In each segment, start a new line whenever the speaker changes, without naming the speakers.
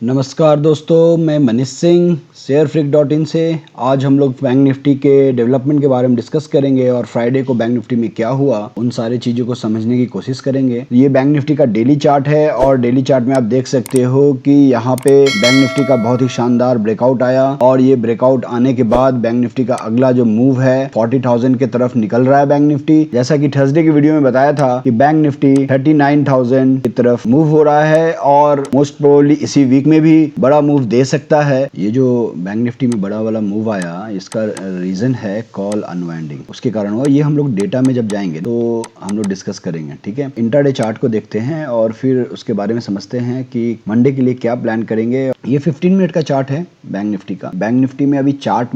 नमस्कार दोस्तों, मैं मनीष सिंह शेयरफ्रिक.इन से। आज हम लोग बैंक निफ्टी के डेवलपमेंट के बारे में डिस्कस करेंगे और फ्राइडे को बैंक निफ्टी में क्या हुआ उन सारी चीज़ों को समझने की कोशिश करेंगे। ये बैंक निफ्टी का डेली चार्ट है और डेली चार्ट में आप देख सकते हो कि यहाँ पे बैंक निफ्टी का बहुत ही शानदार ब्रेकआउट आया और ये ब्रेकआउट आने के बाद बैंक निफ्टी का अगला जो मूव है 40,000 के तरफ निकल रहा है बैंक निफ्टी। जैसा कि थर्सडे की वीडियो में बताया था कि बैंक निफ्टी 39,000 की तरफ मूव हो रहा है और मोस्ट प्रोबेबली इसी वीक में भी बड़ा मूव दे सकता है। ये जो बैंक निफ्टी में बड़ा वाला मूव आया, इसका रीजन है कॉल अनवाइंडिंग, उसके कारण हुआ। ये हम लोग डेटा में जब जाएंगे तो हम लोग डिस्कस करेंगे, ठीक है। इंट्राडे चार्ट को देखते हैं और फिर उसके बारे में समझते हैं कि मंडे के लिए क्या प्लान करेंगे। ये 15 मिनट का चार्ट है बैंक निफ्टी का। बैंक निफ्टी में अभी चार्ट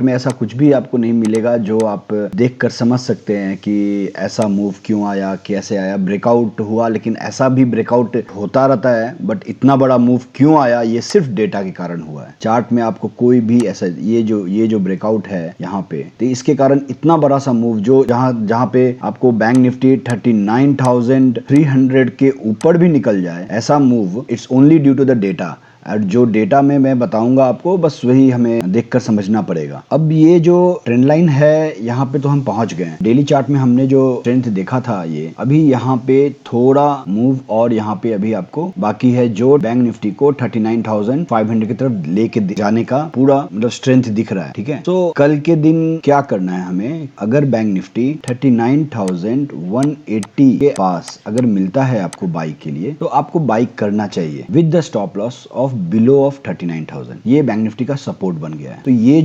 में ऐसा कुछ भी आपको नहीं मिलेगा जो आप देख कर समझ सकते हैं कि ऐसा मूव क्यों आया, कैसे आया। ब्रेकआउट हुआ, लेकिन ऐसा भी ब्रेकआउट होता रहता है, बट इतना बड़ा मूव क्यों आया ये सिर्फ डेटा के कारण हुआ है। चार्ट में आपको कोई भी ऐसा ये जो ब्रेकआउट है यहाँ पे, तो इसके कारण इतना बड़ा सा मूव जो जहाँ पे आपको बैंक निफ्टी 39,300 के ऊपर भी निकल जाए, ऐसा move it's only due to the data. और जो डेटा में मैं बताऊंगा आपको, बस वही हमें देखकर समझना पड़ेगा। अब ये जो ट्रेंड लाइन है यहाँ पे तो हम पहुंच गए हैं। डेली चार्ट में हमने जो स्ट्रेंथ देखा था, ये अभी यहाँ पे थोड़ा मूव और यहाँ पे अभी आपको बाकी है जो बैंक निफ्टी को 39,500 की तरफ लेके जाने का पूरा मतलब स्ट्रेंथ दिख रहा है, ठीक है। तो कल के दिन क्या करना है हमें, अगर बैंक निफ्टी 39,180 के पास अगर मिलता है आपको बाई के लिए, तो आपको बाई करना चाहिए with the stop loss of below of 39,000। ये बैंक निफ्टी का सपोर्ट बन गया है। तो ये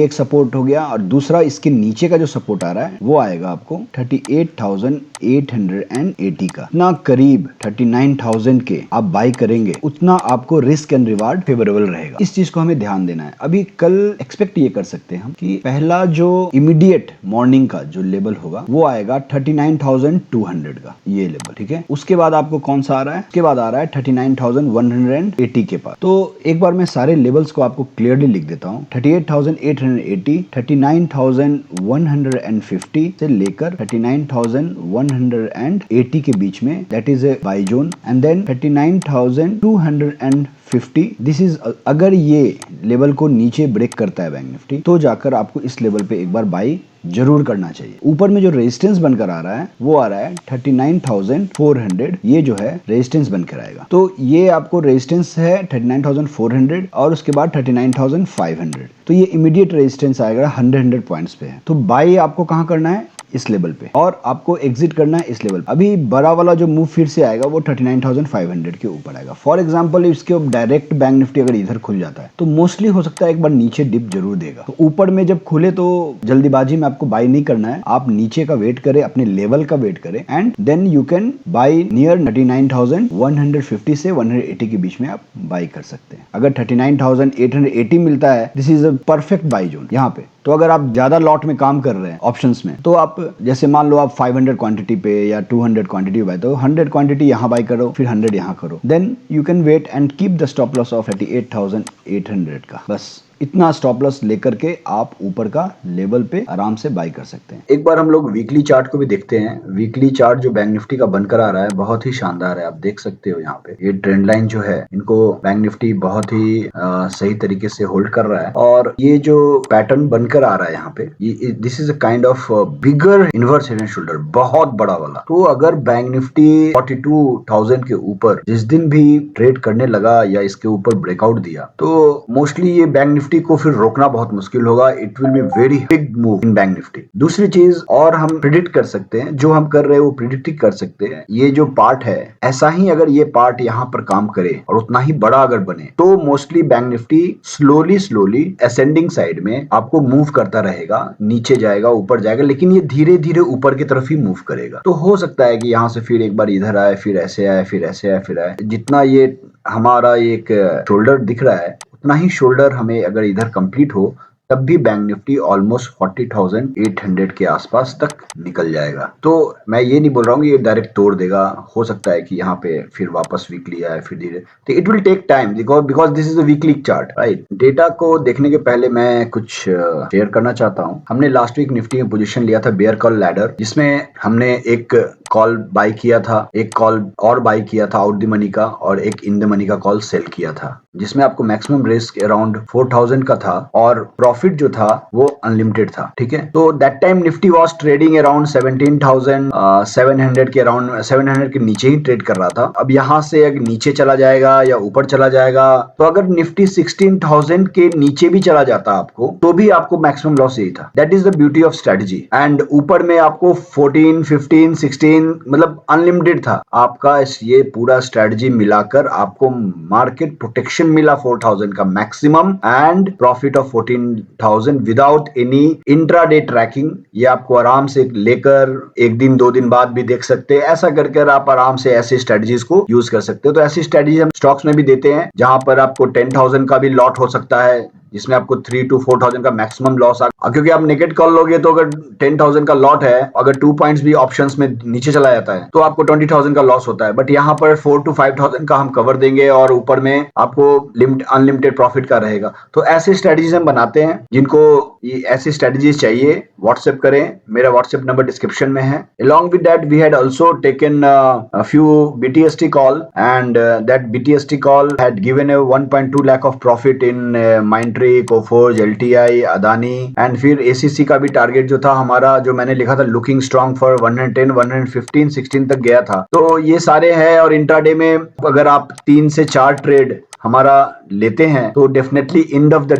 एक सपोर्ट हो गया और दूसरा इसके नीचे का जो सपोर्ट आ रहा है वो आएगा आपको 38,880 का। इतना करीब 39,000 के आप बाई करेंगे, उतना आपको रिस्क एंड रिवार्ड फेवरेबल रहेगा। इस चीज को हमें ध्यान देना है। अभी कल एक्सपेक्ट ये कर सकते हैं हम कि पहला जो इमीडिएट मॉर्निंग का जो लेवल होगा वो आएगा 39,200 का, ये लेवल, ठीक है। उसके बाद आपको कौन सा आ रहा है, उसके बाद आ रहा है 39,180 के पास। तो एक बार मैं सारे लेवल्स को आपको क्लियरली लिख देता हूँ। 38,880, 39,150 से लेकर 39,180 के बीच में, that is a buy zone. And then 39,250, this is, अगर ये लेवल को नीचे ब्रेक करता है बैंक निफ्टी, तो जाकर आपको इस लेवल पे एक बार बाई जरूर करना चाहिए। ऊपर में जो रेजिस्टेंस बनकर आ रहा है वो आ रहा है 39,400, ये जो है रेजिस्टेंस बनकर आएगा। तो ये आपको रेजिस्टेंस है 39,400 और उसके बाद 39,500। तो ये इमीडिएट रेजिस्टेंस आएगा 100 पॉइंट्स पे है। तो बाई आपको कहाँ करना है, इस लेवल पे, और आपको एग्जिट करना है इस लेवल पे। अभी बड़ा वाला जो मूव फिर से आएगा वो 39,500 के ऊपर आएगा। फॉर एग्जांपल इसके डायरेक्ट बैंक निफ्टी अगर इधर खुल जाता है तो मोस्टली हो सकता है एक बार नीचे डिप जरूर देगा। तो ऊपर में जब खुले तो जल्दीबाजी में आपको बाई नहीं करना है, आप नीचे का वेट करें, अपने लेवल का वेट करें, and then you can buy near 39,150 से 180 के बीच में आप बाई कर सकते हैं। अगर 39,880 मिलता है, this is a perfect by zone यहाँ पे। तो अगर आप ज्यादा लॉट में काम कर रहे हैं ऑप्शंस में, तो आप जैसे मान लो आप 500 क्वांटिटी पे या 200 क्वांटिटी बाय, तो 100 क्वांटिटी यहाँ बाय करो, फिर 100 यहाँ करो, then you can wait and keep the stop loss of 38,800 का। बस इतना स्टॉप लॉस लेकर के आप ऊपर का लेवल पे आराम से बाई कर सकते हैं। एक बार हम लोग वीकली चार्ट को भी देखते हैं। वीकली चार्ट जो बैंक निफ्टी का बनकर आ रहा है बहुत ही शानदार है, आप देख सकते हो। यहाँ पे ये ट्रेंड लाइन जो है, इनको बैंक निफ्टी बहुत ही सही तरीके से होल्ड कर रहा है। और ये जो पैटर्न बनकर आ रहा है यहाँ पे, this is a kind of bigger inverse head and shoulder, बहुत बड़ा वाला। तो अगर बैंक निफ्टी 42,000 के ऊपर जिस दिन भी ट्रेड करने लगा या इसके ऊपर ब्रेकआउट दिया, तो मोस्टली ये बैंक निफ्टी को फिर रोकना बहुत मुश्किल होगा। It will be very big move in bank Nifty. दूसरी चीज और हम प्रिडिक्ट कर सकते हैं, जो हम कर रहे हैं वो प्रिडिक्ट ही कर सकते हैं। ये जो पार्ट है, ऐसा ही अगर ये पार्ट यहाँ पर काम करे और उतना ही बड़ा अगर बने, तो mostly bank Nifty slowly ascending side में आपको मूव करता रहेगा, नीचे जाएगा, ऊपर जाएगा, लेकिन ये धीरे धीरे ऊपर की तरफ ही मूव करेगा। तो हो सकता है कि यहाँ से फिर एक बार इधर आए, फिर ऐसे आए, फिर ऐसे आए, फिर आए। जितना ये हमारा एक शोल्डर दिख रहा है, उतना ही शोल्डर हमें अगर इधर कंप्लीट हो तब भी बैंक निफ्टी ऑलमोस्ट 40,800 के आसपास तक निकल जाएगा। तो मैं ये नहीं बोल रहा हूँ कि ये डायरेक्ट तोड़ देगा, हो सकता है कि यहाँ पे फिर वापस वीकली आए, फिर धीरे, तो it will take time because this is a weekly chart, right. Data को देखने के पहले मैं कुछ शेयर करना चाहता हूँ। हमने लास्ट वीक निफ्टी में पोजीशन लिया था बेयर कॉल लैडर, जिसमें हमने एक कॉल बाई किया था, एक कॉल और बाई किया था आउट द मनी का, और एक इन द मनी का कॉल सेल किया था, जिसमें आपको मैक्सिमम रिस्क अराउंड 4,000 का था और प्रॉफिट जो था वो अनलिमिटेड था, ठीक है। तो that time Nifty was trading around 17,700 के अराउंड, 700 के नीचे ही ट्रेड कर रहा था। अब यहाँ से अगर नीचे चला जाएगा या ऊपर चला जाएगा, तो अगर निफ्टी 16,000 के नीचे भी चला जाता आपको, तो भी आपको मैक्सिमम लॉस यही था। That is the beauty of strategy. And ऊपर में आपको 14, 15, 16 मतलब अनलिमिटेड था आपका। ये पूरा स्ट्रेटजी मिलाकर आपको मार्केट प्रोटेक्शन मिला 4,000 का maximum, and profit of 14,000 without any intraday tracking. ये आपको आराम से लेकर एक दिन 2 दिन बाद भी देख सकते हैं। ऐसा करके आप आराम से ऐसे स्ट्रेटजीज को यूज कर सकते हो। तो ऐसी स्ट्रेटजीज हम स्टॉक्स में भी देते हैं, जहां पर आपको 10,000 का भी लॉट हो सकता है, जिसमें आपको 3 to 4,000 का मैक्सिमम लॉस आ, क्योंकि आप नेकेड कॉल लोगे तो अगर 10,000 का लॉट है, अगर 2 पॉइंट्स भी ऑप्शंस में नीचे चला जाता है, तो आपको 20,000 का लॉस होता है। बट यहाँ पर 4 to 5,000 का हम कवर देंगे, और ऊपर में आपको अनलिमिटेड प्रॉफिट का रहेगा। तो ऐसी स्ट्रेटजीज हम बनाते हैं। जिनको ये ऐसी स्ट्रेटजीज चाहिए, व्हाट्सएप करें, मेरा व्हाट्सएप नंबर डिस्क्रिप्शन में है। Along with that, we had also taken a few BTST call, and that BTST call had given a 1.2 lakh of profit in Mindtree, Coforge, LTI, Adani, and फिर ACC का भी target जो था हमारा, जो मैंने लिखा था लुकिंग स्ट्रॉन्ग फॉर 110, 115, 16 तक गया था। तो ये सारे हैं। और इंट्राडे में अगर आप 3 से 4 ट्रेड हमारा लेते हैं, तो definitely end of the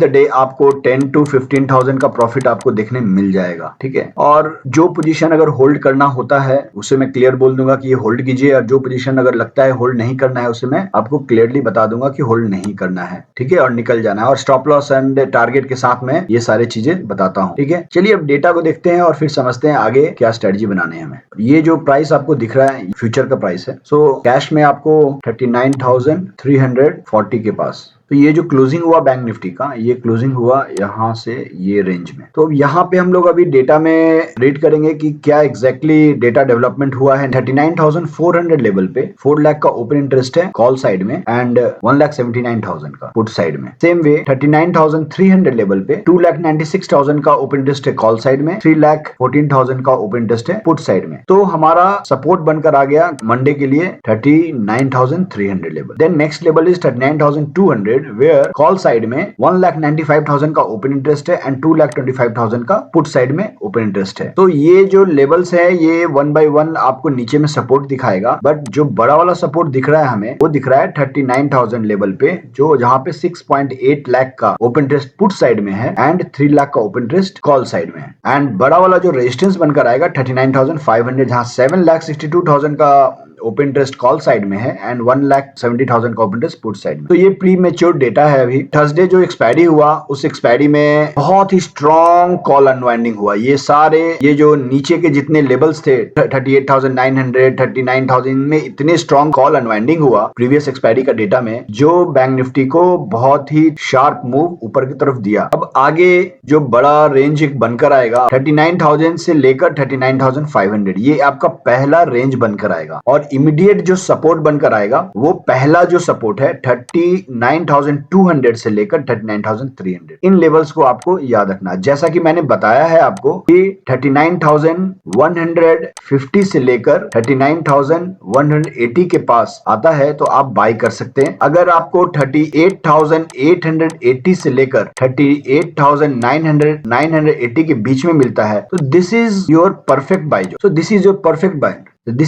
day आपको 10 to 15,000 का प्रॉफिट आपको देखने मिल जाएगा, ठीक है। और जो पोजीशन अगर होल्ड करना होता है, उसे मैं क्लियर बोल दूंगा कि ये होल्ड कीजिए, और जो पोजीशन अगर लगता है होल्ड नहीं करना है, उसे मैं आपको क्लियरली बता दूंगा कि होल्ड नहीं करना है, ठीक है, और निकल जाना है। और स्टॉप लॉस एंड टारगेट के साथ में ये सारी चीजें बताता हूँ, ठीक है। चलिए अब डेटा को देखते हैं और फिर समझते हैं आगे क्या स्ट्रेटजी बनाने हैं हमें। ये जो प्राइस आपको दिख रहा है, फ्यूचर का प्राइस है। सो कैश में आपको 39,340 के पास। तो ये जो क्लोजिंग हुआ बैंक निफ्टी का, ये क्लोजिंग हुआ यहाँ से ये रेंज में। तो यहाँ पे हम लोग अभी डेटा में रीड करेंगे कि क्या एग्जैक्टली डेटा डेवलपमेंट हुआ है। 39,400 लेवल पे 4 लाख का ओपन इंटरेस्ट है कॉल साइड में, एंड 1,79,000 का पुट साइड में। सेम वे 39,300 लेवल पे 2,96,000 का ओपन इंटरेस्ट है कॉल साइड में, 3,14,000 का ओपन इंटरेस्ट है पुट साइड में। तो हमारा सपोर्ट बनकर आ गया मंडे के लिए 39,300 level. Then next level is 39,200, where call side में 1,95,000 का ओपन इंटरेस्ट है एंड 2,25,000 का पुट साइड में ओपन इंटरेस्ट है। तो ये जो लेवल्स है, ये 1 by 1 आपको नीचे में सपोर्ट दिखाएगा। बट जो बड़ा वाला सपोर्ट दिख रहा है हमें, वो दिख रहा है 39,000 लेवल पे, जो जहां पे 6.8 लाख का ओपन इंटरेस्ट पुट साइड में है एंड 3 लाख का ओपन इंटरेस्ट कॉल साइड में है। एंड बड़ा वाला जो रेजिस्टेंस बनकर आएगा 39,500, जहां 7,62,000 का ओपन इंटरेस्ट कॉल साइड में है एंड 1,70,000 का ओपन इंटरेस्ट पुट साइड में। तो ये प्री मैच्योर डेटा है। अभी थर्सडे जो एक्सपायरी हुआ, उस एक्सपायरी में बहुत ही स्ट्रॉन्ग कॉल अनवाइंडिंग हुआ। ये सारे, ये जो नीचे के जितने लेवल्स थे 38,900, 39,000 में इतने स्ट्रॉन्ग कॉल अनवाइंडिंग हुआ प्रीवियस एक्सपायरी का डेटा में, जो बैंक निफ्टी को बहुत ही शार्प मूव ऊपर की तरफ दिया। अब आगे जो बड़ा रेंज एक बनकर आएगा 39,000 से लेकर 39,500, ये आपका पहला रेंज बनकर आएगा। और इमीडिएट जो सपोर्ट बनकर आएगा, वो पहला जो सपोर्ट है 39,200 से लेकर 39,300। इन लेवल्स को आपको याद रखना। जैसा कि मैंने बताया है आपको कि 39,150 से लेकर 39,180 के पास आता है, तो आप बाय कर सकते हैं। अगर आपको 38,880 से लेकर 38,980 के बीच में मिलता है, तो this is your perfect buy zone. This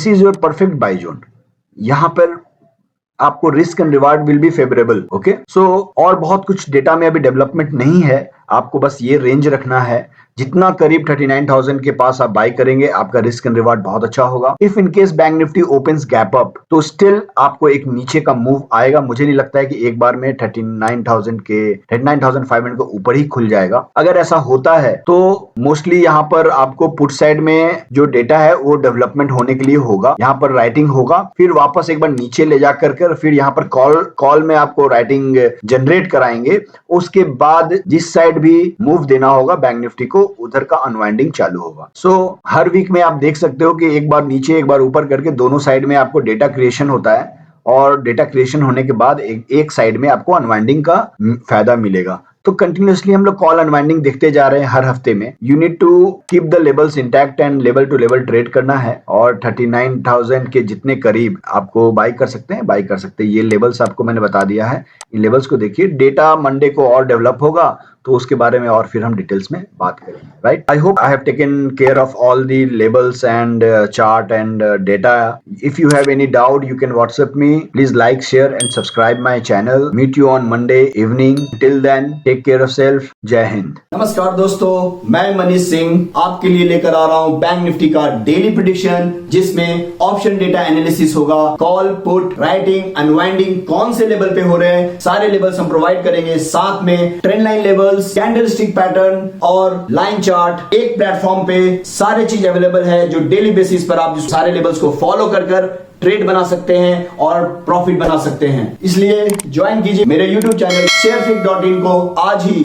is your perfect buy zone. यहां पर आपको risk and reward will be favourable. Okay, so और बहुत कुछ डेटा में अभी डेवलपमेंट नहीं है, आपको बस ये रेंज रखना है। जितना करीब 39,000 के पास आप बाय करेंगे, आपका रिस्क एंड रिवार्ड बहुत अच्छा होगा। If in case bank Nifty opens gap up, तो स्टिल आपको एक नीचे का मूव आएगा। मुझे नहीं लगता है कि एक बार में 39,500 के ऊपर ही खुल जाएगा। अगर ऐसा होता है तो मोस्टली यहाँ पर आपको पुट साइड में जो डेटा है वो डेवलपमेंट होने के लिए होगा। यहाँ पर राइटिंग होगा, फिर वापस एक बार नीचे ले जाकर फिर यहाँ पर कॉल में आपको राइटिंग जनरेट कराएंगे। उसके बाद जिस साइड भी मूव देना होगा बैंक निफ्टी को, उधर का अनवाइंडिंग चालू होगा। सो हर वीक में आप देख सकते हो कि एक बार नीचे एक बार ऊपर करके दोनों साइड में आपको डेटा क्रिएशन होता है, और डेटा क्रिएशन होने के बाद एक साइड में आपको अनवाइंडिंग का फायदा मिलेगा। तो कंटिन्यूअसली हम लोग कॉल अनवाइंडिंग देखते जा रहे हैं हर हफ्ते में। You need to keep the levels intact and level to level trade करना है, और 39,000 के जितने करीब आपको बाई कर सकते हैं, बाई कर सकते हैं। ये लेवल्स आपको मैंने बता दिया है, इन लेवल्स को देखिए। डेटा मंडे को और डेवलप होगा तो उसके बारे में और फिर हम डिटेल्स में बात करेंगे, right. I hope I have taken care of all the levels and chart and data. If you have any doubt you can WhatsApp me. Please like, share and subscribe my channel. Meet you on Monday evening. Till then take care of self. जय हिंद।
नमस्कार दोस्तों, मैं मनीष सिंह आपके लिए लेकर आ रहा हूं bank Nifty का डेली प्रेडिक्शन, जिसमें ऑप्शन डेटा एनालिसिस होगा। कॉल, पुट, राइटिंग, अनवाइंडिंग कौन से लेवल पे हो रहे हैं, सारे लेवल्स हम प्रोवाइड करेंगे। साथ में trend line levels, candlestick pattern और लाइन चार्ट एक प्लेटफॉर्म पे सारे चीज अवेलेबल है, जो डेली बेसिस पर आप सारे लेवल्स को फॉलो कर ट्रेड बना सकते हैं और प्रॉफिट बना सकते हैं। इसलिए ज्वाइन कीजिए मेरे YouTube चैनल sharefic.in को आज ही।